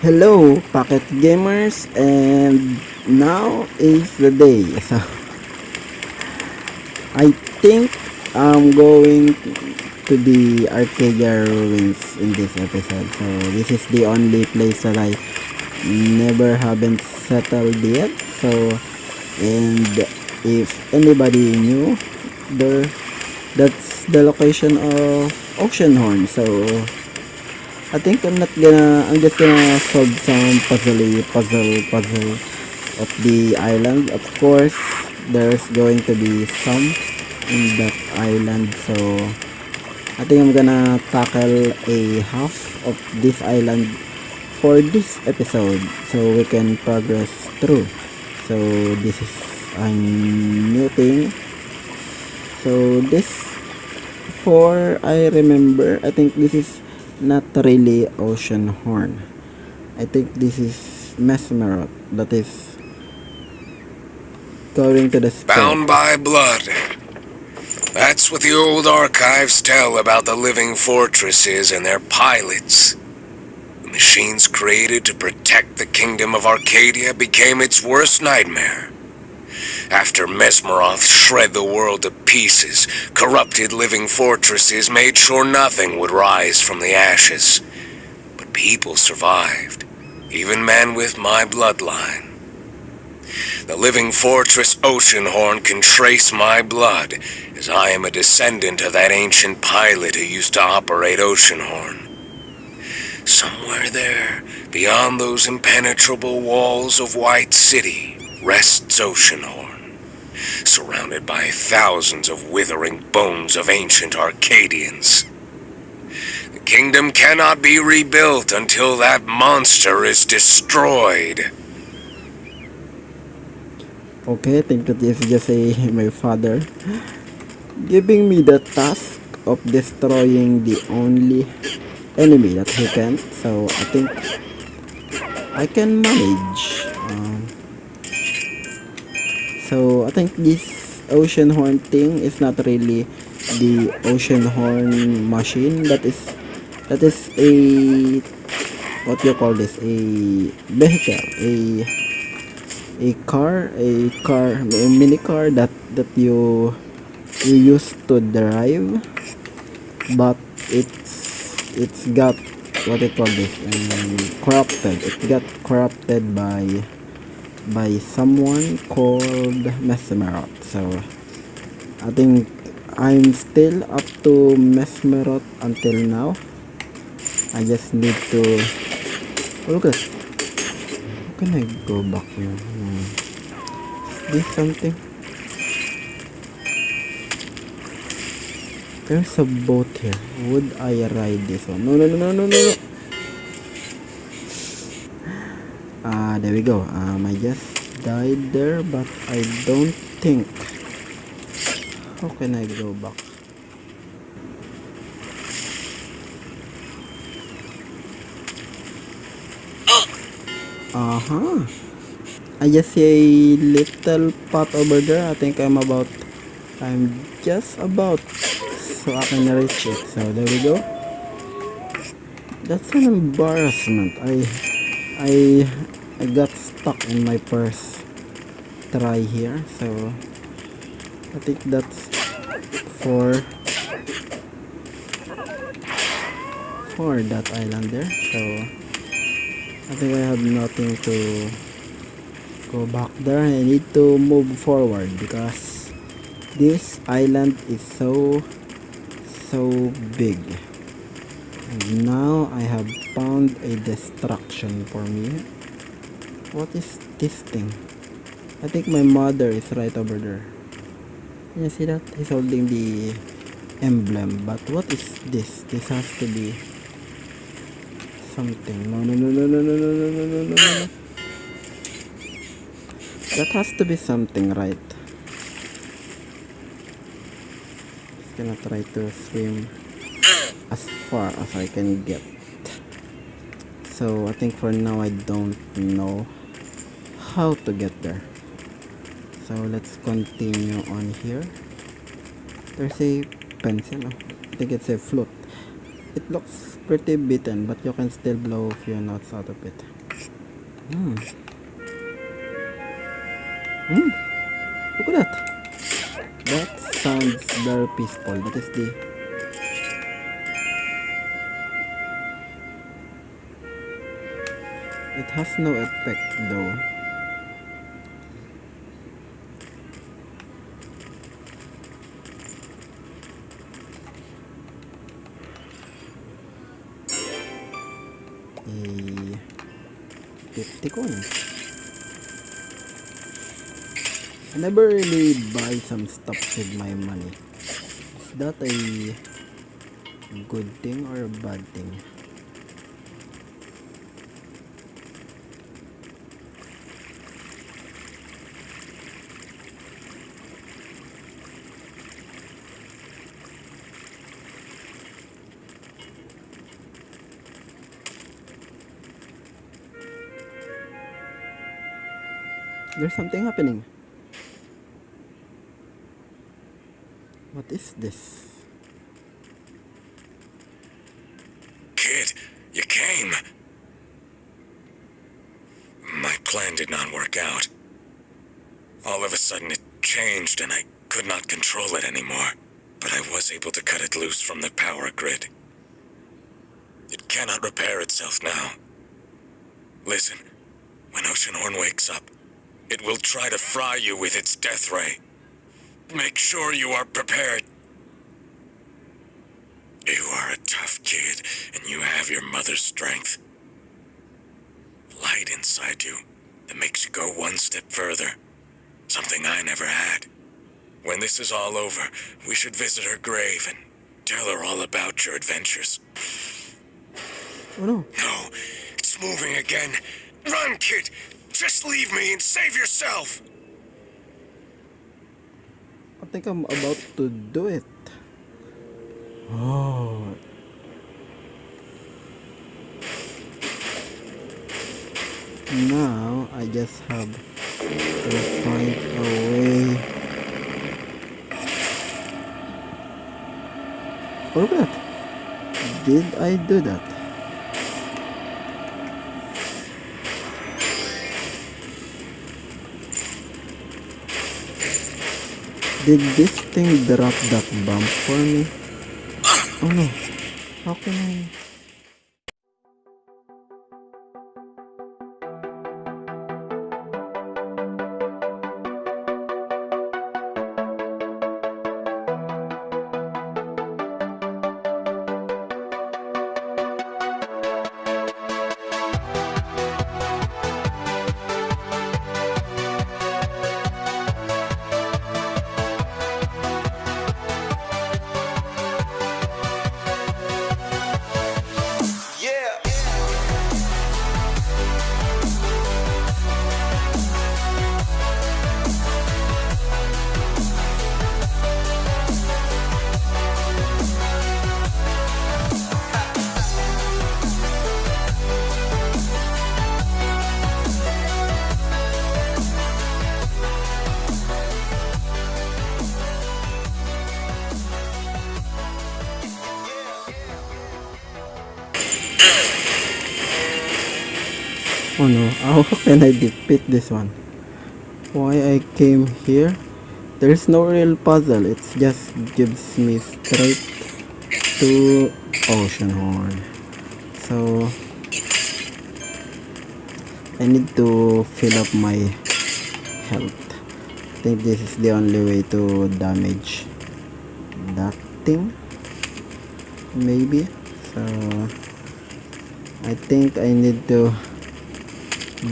Hello, Pocket Gamers, and now is the day. So, I think I'm going to the Arcadia Ruins in this episode. So, this is the only place that I never haven't settled yet. So, and if anybody knew, there, that's the location of Oceanhorn. So, I'm just gonna solve some puzzle of the island. Of course, there's going to be some in that island, so I think I'm gonna tackle a half of this island for this episode so we can progress through. So this is a new thing. So this, for I remember, I think this is not really Oceanhorn. I think this is Mesmerot that is going to the spirit. Bound by blood. That's what the old archives tell about the living fortresses and their pilots. The machines created to protect the kingdom of Arcadia became its worst nightmare. After Mesmeroth shred the world to pieces, corrupted living fortresses made sure nothing would rise from the ashes. But people survived, even men with my bloodline. The living fortress Oceanhorn can trace my blood, as I am a descendant of that ancient pilot who used to operate Oceanhorn. Somewhere there, beyond those impenetrable walls of White City, rests Oceanhorn, surrounded by thousands of withering bones of ancient Arcadians. The kingdom cannot be rebuilt until that monster is destroyed. Okay, I think that is just my father giving me the task of destroying the only enemy that he can. So I think I can manage. So I think this Oceanhorn thing is not really the Oceanhorn machine. That is a, what do you call this? A vehicle, a mini car that you used to drive, but it's got, what do you call this, corrupted. It got corrupted by someone called Mesmerot. So I think I'm still up to Mesmerot until now. I just need to, oh, look at, how can I go back here? Is this something? There's a boat here. Would I ride this one? No. There we go. I just died there, but I don't think. How can I go back? I just see a little pot over there. I think I'm just about, so I can reach it. So there we go. That's an embarrassment. I got stuck in my first try here. So I think that's for that island there. So I think I have nothing to go back there. I need to move forward because this island is so big. And now I have found a distraction for me. What is this thing? I think my mother is right over there. Can you see that? He's holding the emblem. But what is this? This has to be something. No. That has to be something, right? Just gonna try to swim as far as I can get. So I think for now I don't know how to get there. So let's continue on here. There's a pencil. I think it's a flute. It looks pretty beaten, but you can still blow a few notes out of it. Look at that. That sounds very peaceful. That is the... It has no effect though. A 50 coins. I never really buy some stuff with my money. Is that a good thing or a bad thing? There's something happening. What is this? Kid, you came. My plan did not work out. All of a sudden it changed and I could not control it anymore. But I was able to cut it loose from the power grid. It cannot repair itself now. Listen, when Oceanhorn wakes up, it will try to fry you with its death ray. Make sure you are prepared. You are a tough kid, and you have your mother's strength. Light inside you that makes you go one step further. Something I never had. When this is all over, we should visit her grave and tell her all about your adventures. Oh no. No, it's moving again. Run, kid! Just leave me and save yourself! I think I'm about to do it. Oh. Now I just have to find a way. Oh, look at that. Did I do that? Did this thing drop that bomb for me? Oh no. How can I... Oh no, how can I defeat this one? Why I came here? There's no real puzzle, it just gives me straight to Oceanhorn. So I need to fill up my health. I think this is the only way to damage that thing. Maybe. So I think I need to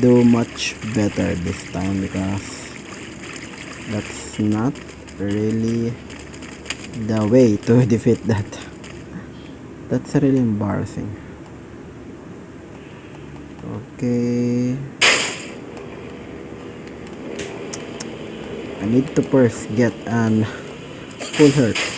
do much better this time because that's not really the way to defeat that. That's really embarrassing. Okay, I need to first get an full health.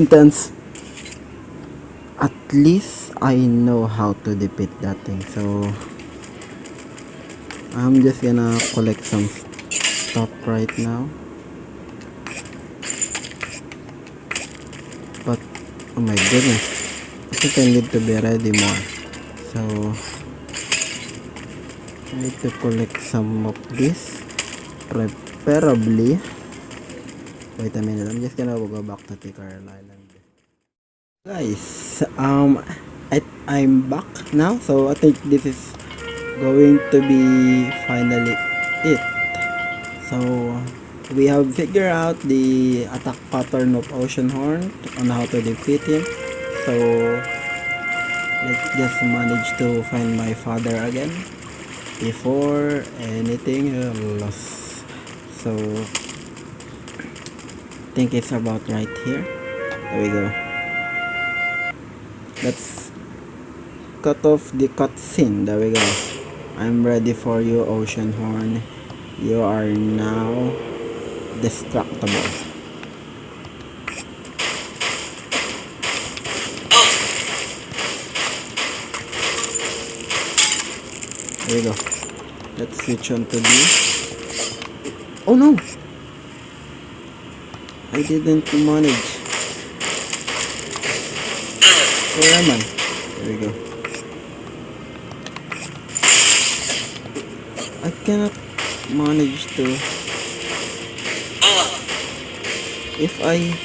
intense. At least I know how to defeat that thing, so I'm just gonna collect some stuff right now. But oh my goodness, I think I need to be ready more. So I need to collect some of this, preferably. Wait a minute, I'm just gonna go back to Tikar Island. Guys, I'm back now, so I think this is going to be finally it. So we have figured out the attack pattern of Oceanhorn on how to defeat him. So let's just manage to find my father again before anything else. So I think it's about right here. There we go. Let's cut off the cutscene. There we go. I'm ready for you, Oceanhorn. You are now destructible. There we go. Let's switch on to this. Oh no! I didn't manage. Where am I? There we go. I cannot manage to. If I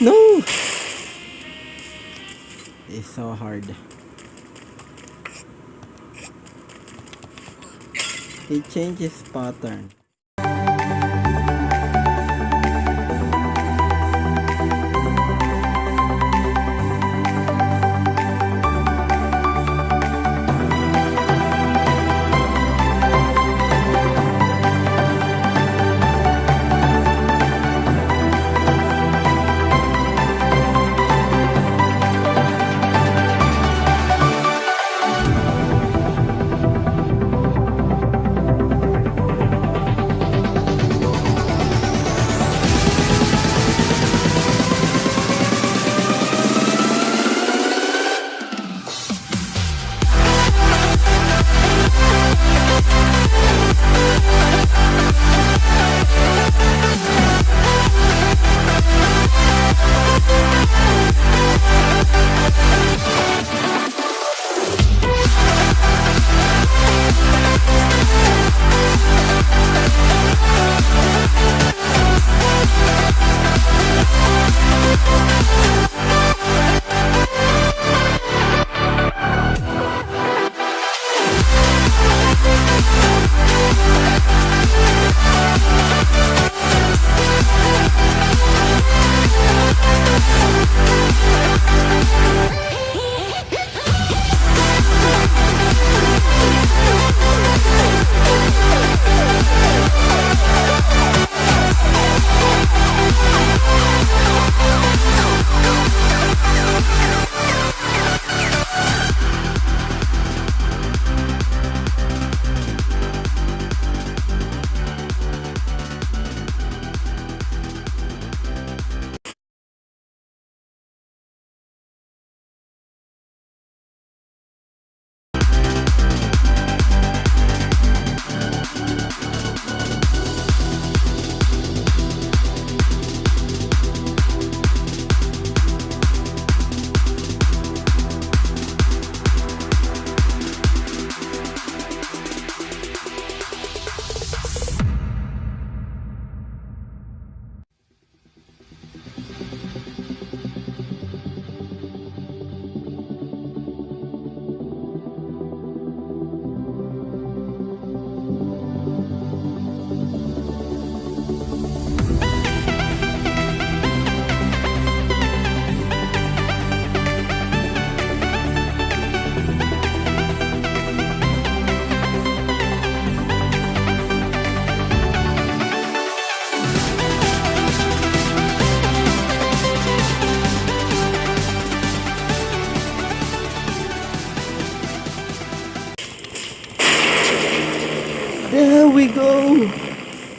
no, it's so hard. He changes pattern.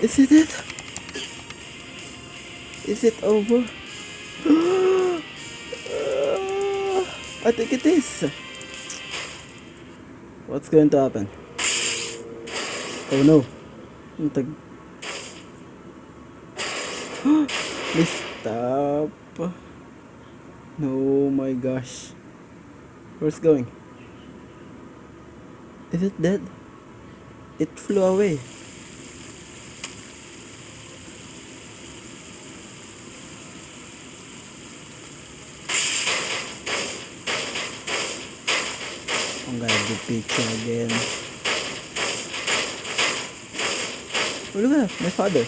Is it it? Is it over? I think it is. What's going to happen? Oh no. Please stop. No, my gosh. Where's it going? Is it dead? It flew away. I'm gonna do picture again. Oh, look at that, my father.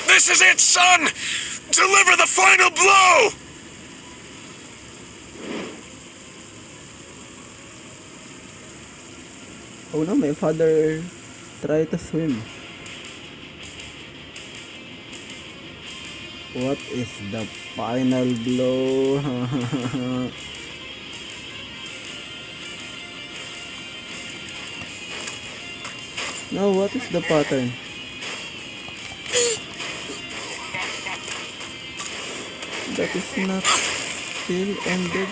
This is it, son! Deliver the final blow! Oh no, my father tried to swim. What is the final blow? No, what is the pattern? That is not still ended.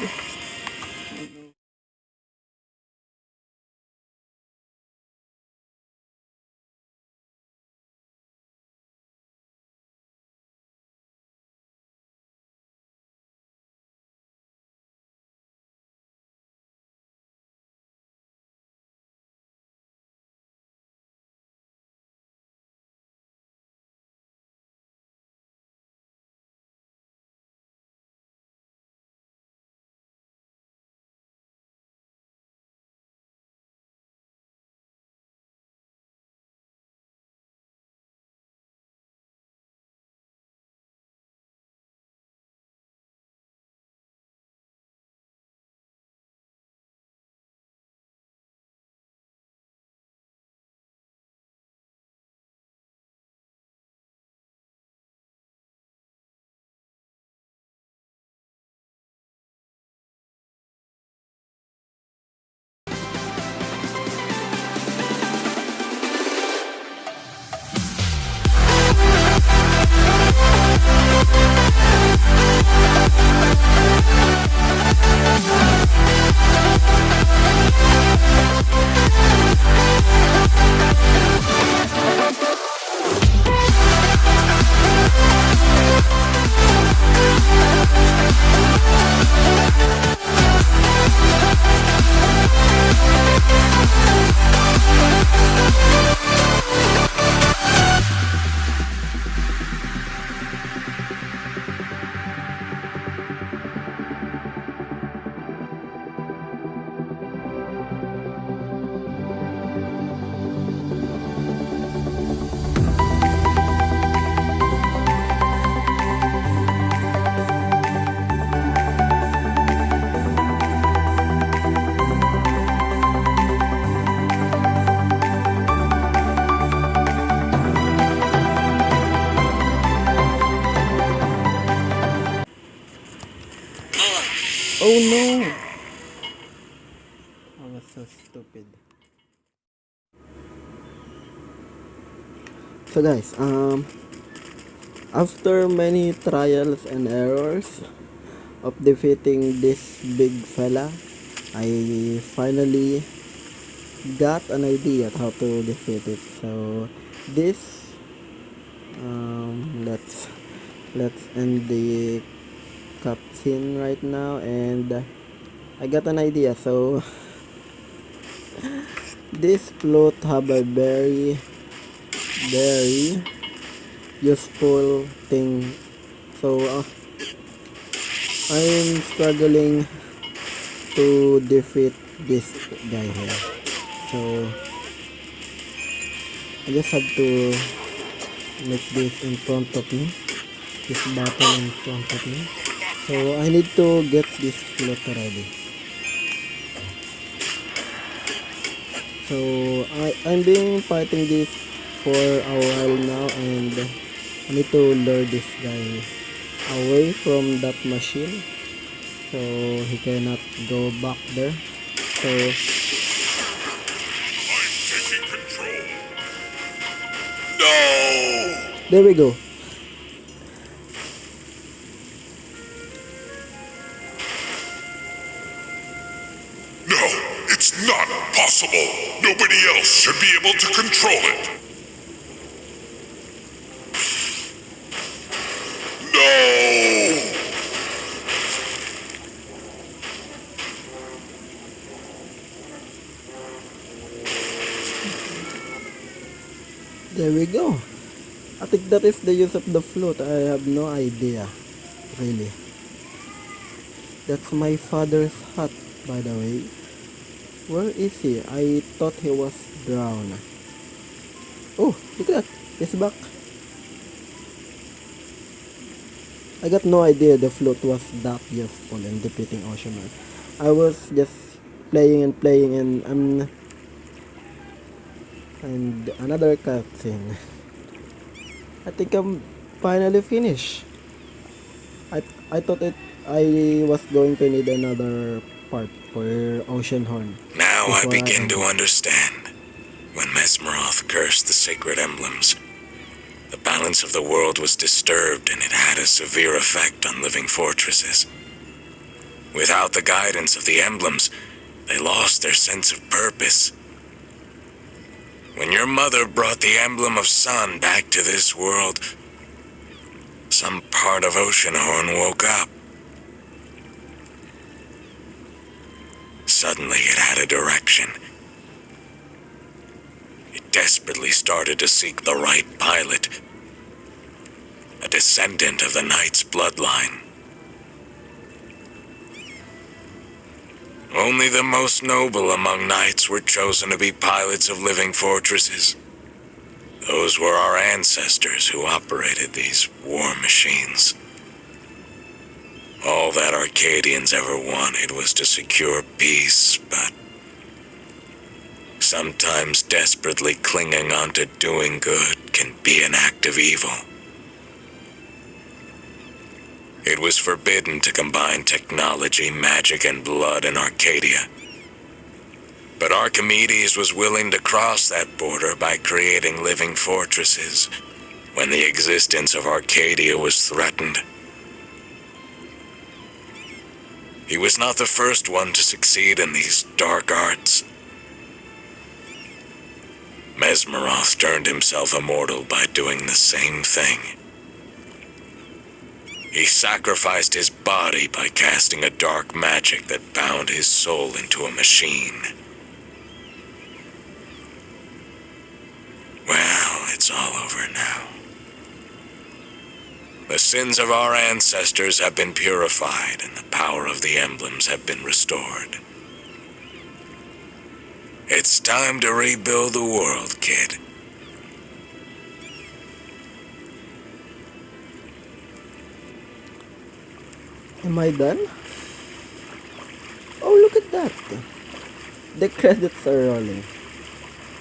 Oh no! I was so stupid. So guys, after many trials and errors of defeating this big fella, I finally got an idea how to defeat it. So this, let's end the cutscene right now, and I got an idea. So this float have a very useful thing. So I'm struggling to defeat this guy here. So I just have to make this in front of me, this battle in front of me. So I need to get this float ready. So I'm been fighting this for a while now, and I need to lure this guy away from that machine so he cannot go back there. So I'm taking control. There we go. No, it's not possible. Nobody else should be able to control it. No! There we go. I think that is the use of the float. I have no idea. Really. That's my father's hut, by the way. Where is he? I thought he was drowned. Oh, look at that. He's back. I got no idea the float was that useful in defeating Oceanhorn. I was just playing and another cutscene. I think I'm finally finished. I thought I was going to need another part for Oceanhorn Now I before I begin end to it. understand. When Mesmeroth cursed the sacred emblems, the balance of the world was disturbed and it had a severe effect on living fortresses. Without the guidance of the emblems, they lost their sense of purpose. When your mother brought the emblem of sun back to this world, some part of Oceanhorn woke up. Suddenly it had a direction. It desperately started to seek the right pilot, a descendant of the knight's bloodline. Only the most noble among knights were chosen to be pilots of living fortresses. Those were our ancestors who operated these war machines. All that Arcadians ever wanted was to secure peace, but sometimes desperately clinging on to doing good can be an act of evil. It was forbidden to combine technology, magic, and blood in Arcadia. But Archimedes was willing to cross that border by creating living fortresses when the existence of Arcadia was threatened. He was not the first one to succeed in these dark arts. Mesmeroth turned himself immortal by doing the same thing. He sacrificed his body by casting a dark magic that bound his soul into a machine. Well, it's all over now. The sins of our ancestors have been purified and the power of the emblems have been restored. It's time to rebuild the world, kid. Am I done? Oh, look at that. The credits are rolling.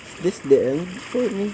Is this the end for me?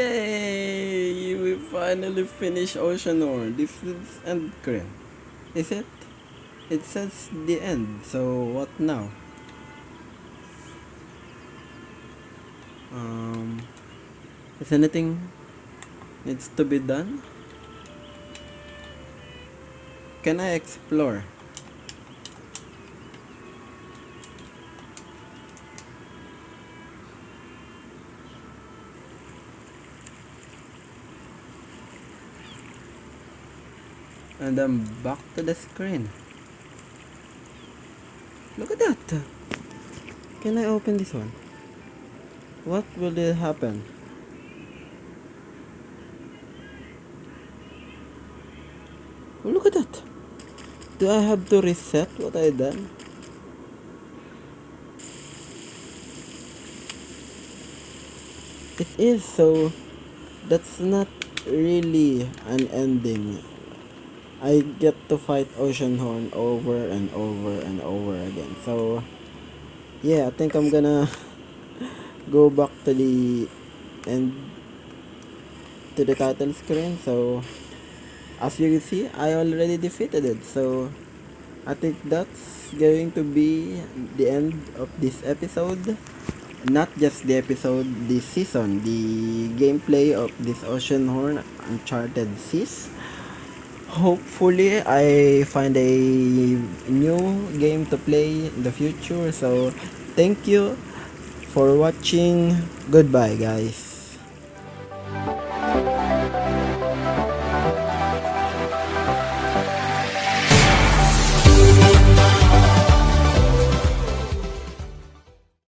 Yay! We finally finished Oceanhorn. This is end screen. Is it? It says the end. So what now? Is anything needs to be done? Can I explore? And I'm back to the screen. Look at that! Can I open this one? What will it happen? Oh, look at that! Do I have to reset what I done? It is, so that's not really an ending. I get to fight Oceanhorn over and over and over again. So yeah, I think I'm gonna go back to the end, to the title screen. So as you can see, I already defeated it. So I think that's going to be the end of this episode. Not just the episode, the season, the gameplay of this Oceanhorn Uncharted Seas. Hopefully I find a new game to play in the future. So thank you for watching. Goodbye guys.